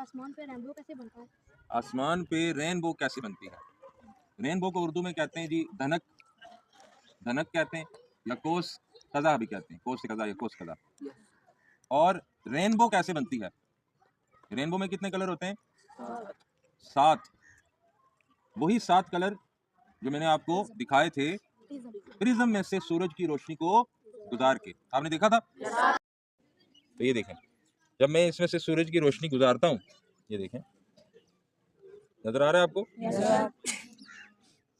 आसमान पे रेनबो कैसे बनता है? आसमान पे रेनबो कैसे बनती है? रेनबो को उर्दू में कहते हैं जी धनक, धनक कहते हैं या कोस कज़ा भी कहते हैं, कोस कज़ा या कोस कज़ा। और रेनबो कैसे बनती है? रेनबो में कितने कलर होते हैं? 7। वही 7 कलर जो मैंने आपको दिखाए थे प्रिज्म में से सूरज की रोशनी को गुजार के। आपने देखा था? तो ये देखें, जब मैं इसमें से सूरज की रोशनी गुजारता हूँ, ये देखें, नजर आ रहा है आपको?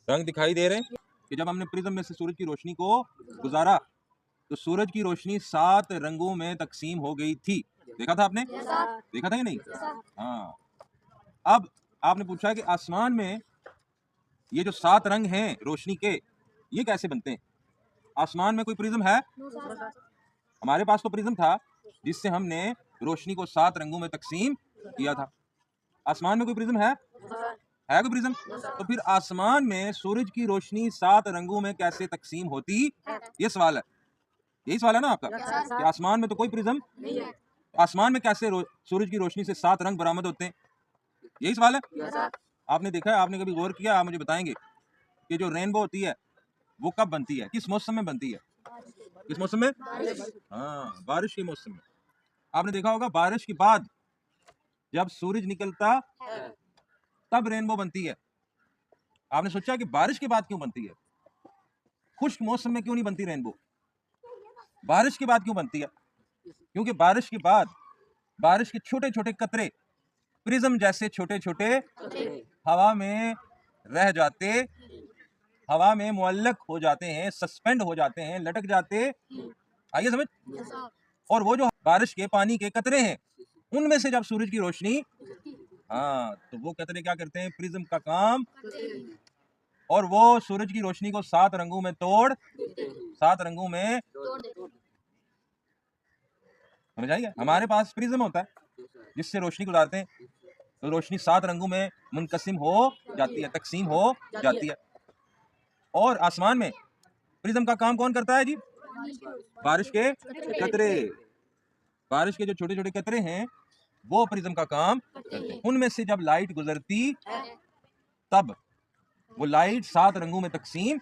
रंग दिखाई दे रहे हैं कि जब हमने प्रिज्म में से सूरज की रोशनी को गुजारा तो सूरज की रोशनी 7 रंगों में तकसीम हो गई थी। देखा था आपने? देखा था कि नहीं? हाँ। अब आपने पूछा कि आसमान में ये जो 7 रंग हैं रोशनी के, ये कैसे बनते हैं? आसमान में कोई प्रिज्म है? हमारे पास तो प्रिज्म था जिससे हमने रोशनी को 7 रंगों में तकसीम किया था। आसमान में कोई प्रिज्म है? है कोई प्रिज्म? तो फिर आसमान में सूरज की रोशनी 7 रंगों में कैसे तकसीम होती? ये सवाल है। यही सवाल है ना आपका कि आसमान में तो कोई प्रिज्म नहीं है, आसमान में कैसे सूरज की रोशनी से 7 रंग बरामद होते हैं? यही सवाल है। आपने देखा है? आपने कभी गौर किया? आप मुझे बताएंगे कि जो रेनबो होती है वो कब बनती है, किस मौसम में बनती है? किस मौसम में? हाँ, बारिश के मौसम में। आपने देखा होगा बारिश के बाद जब सूरज निकलता तब रेनबो बनती है। आपने सोचा कि बारिश के बाद क्यों बनती है? खुश्क मौसम में क्यों नहीं बनती रेनबो? बारिश के बाद क्यों बनती है? क्योंकि बारिश के बाद बारिश के छोटे छोटे कतरे प्रिज्म जैसे छोटे छोटे हवा में रह जाते, हवा में मुअल्लक हो जाते हैं, सस्पेंड हो जाते हैं, लटक जाते। आइए समझ। और वो जो बारिश के पानी के कतरे हैं उनमें से जब सूरज की रोशनी, हाँ, तो वो कतरे क्या करते हैं? प्रिज्म का काम, और वो सूरज की रोशनी को 7 रंगों में तोड़, 7 रंगों में, समझ आइए? हमारे पास प्रिज्म होता है जिससे रोशनी गुजारते हैं, तो रोशनी 7 रंगों में मुनकसिम हो जाती है, तकसीम हो जाती है। और आसमान में प्रिज्म का काम कौन करता है जी? बारिश के कतरे, बारिश के जो छोटे छोटे कतरे हैं वो प्रिज्म का काम करते हैं। उनमें से जब लाइट गुजरती तब वो लाइट 7 रंगों में तकसीम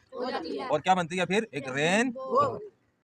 और क्या बनती है? फिर एक रेन